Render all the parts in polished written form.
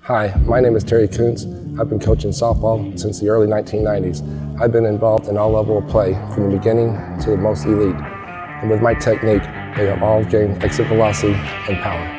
Hi, my name is Terry Kuntz. I've been coaching softball since the early 1990s. I've been involved in all levels of play from the beginning to the most elite. And with my technique, they have all gained exit velocity and power.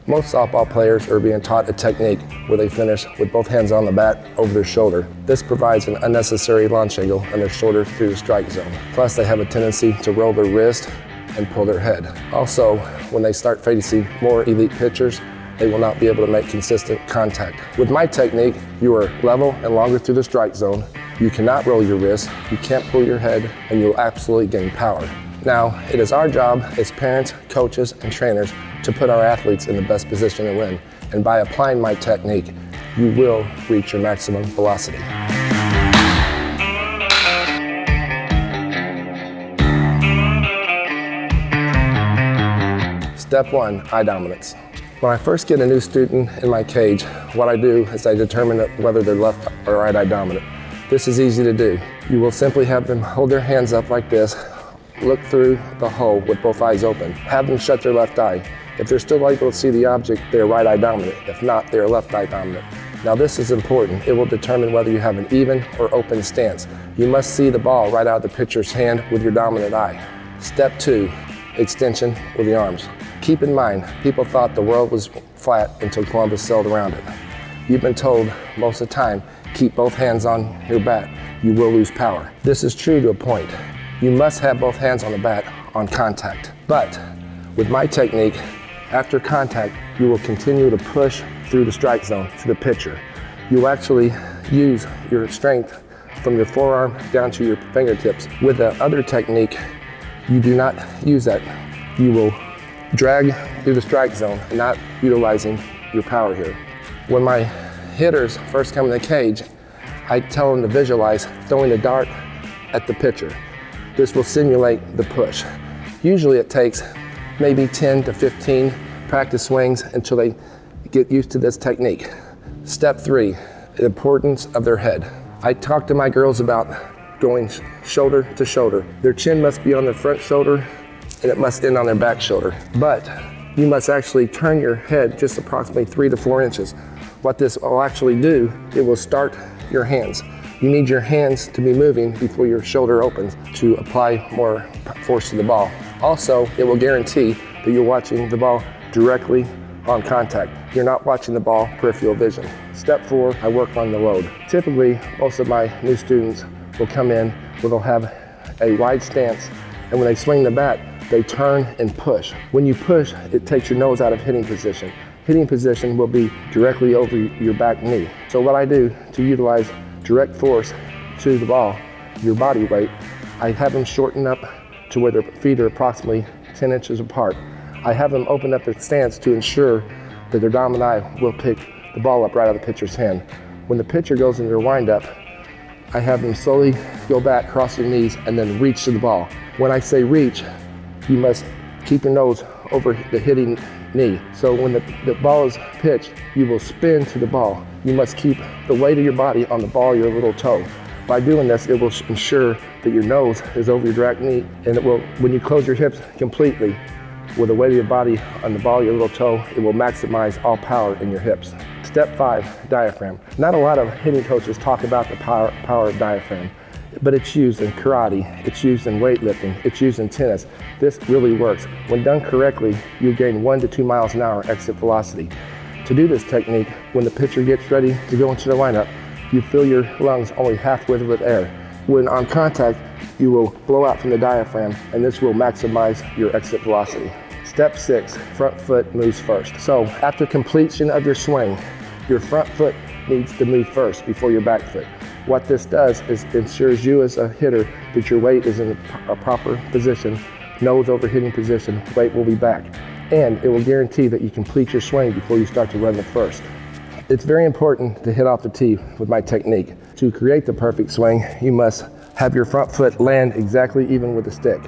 Most softball players are being taught a technique where they finish with both hands on the bat over their shoulder. This provides an unnecessary launch angle on their shoulder through the strike zone. Plus, they have a tendency to roll their wrist and pull their head. Also, when they start facing more elite pitchers, they will not be able to make consistent contact. With my technique, you are level and longer through the strike zone. You cannot roll your wrist, you can't pull your head, and you'll absolutely gain power. Now, it is our job as parents, coaches, and trainers to put our athletes in the best position to win. And by applying my technique, you will reach your maximum velocity. Step 1, eye dominance. When I first get a new student in my cage, what I do is I determine whether they're left or right eye dominant. This is easy to do. You will simply have them hold their hands up like this, look through the hole with both eyes open. Have them shut their left eye. If they're still able to see the object, they're right eye dominant. If not, they're left eye dominant. Now this is important. It will determine whether you have an even or open stance. You must see the ball right out of the pitcher's hand with your dominant eye. Step 2, extension with the arms. Keep in mind, people thought the world was flat until Columbus sailed around it. You've been told most of the time, keep both hands on your bat. You will lose power. This is true to a point. You must have both hands on the bat on contact. But with my technique, after contact, you will continue to push through the strike zone to the pitcher. You will actually use your strength from your forearm down to your fingertips. With the other technique, you do not use that. You will drag through the strike zone, not utilizing your power here. When my hitters first come in the cage, I tell them to visualize throwing a dart at the pitcher. This will simulate the push. Usually it takes maybe 10 to 15 practice swings until they get used to this technique. Step 3, the importance of their head. I talk to my girls about going shoulder to shoulder. Their chin must be on their front shoulder and it must end on their back shoulder. But you must actually turn your head just approximately 3 to 4 inches. What this will actually do, it will start your hands. You need your hands to be moving before your shoulder opens to apply more force to the ball. Also, it will guarantee that you're watching the ball directly on contact. You're not watching the ball peripheral vision. Step 4, I work on the load. Typically, most of my new students will come in where they'll have a wide stance, and when they swing the bat, they turn and push. When you push, it takes your nose out of hitting position. Hitting position will be directly over your back knee. So what I do to utilize direct force to the ball, your body weight, I have them shorten up to where their feet are approximately 10 inches apart. I have them open up their stance to ensure that their dominant eye will pick the ball up right out of the pitcher's hand. When the pitcher goes into their windup, I have them slowly go back, cross their knees, and then reach to the ball. When I say reach, you must keep your nose over the hitting knee. So when the ball is pitched, you will spin to the ball. You must keep the weight of your body on the ball of your little toe. By doing this, it will ensure that your nose is over your direct knee, and it will, when you close your hips completely, with the weight of your body on the ball of your little toe, it will maximize all power in your hips. Step 5, diaphragm. Not a lot of hitting coaches talk about the power of diaphragm, but it's used in karate, it's used in weightlifting, it's used in tennis. This really works. When done correctly, you gain 1 to 2 miles an hour exit velocity. To do this technique, when the pitcher gets ready to go into the lineup, you fill your lungs only halfway with air. When on contact, you will blow out from the diaphragm, and this will maximize your exit velocity. Step 6, front foot moves first. So after completion of your swing, your front foot needs to move first before your back foot. What this does is ensures you as a hitter that your weight is in a proper position, nose over hitting position, weight will be back. And it will guarantee that you complete your swing before you start to run the first. It's very important to hit off the tee with my technique. To create the perfect swing, you must have your front foot land exactly even with the stick.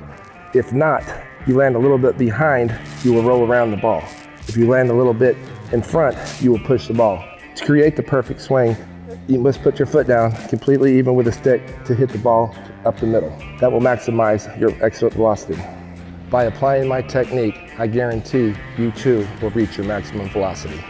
If not, you land a little bit behind, you will roll around the ball. If you land a little bit in front, you will push the ball. To create the perfect swing, you must put your foot down completely even with a stick to hit the ball up the middle. That will maximize your exit velocity. By applying my technique, I guarantee you too will reach your maximum velocity.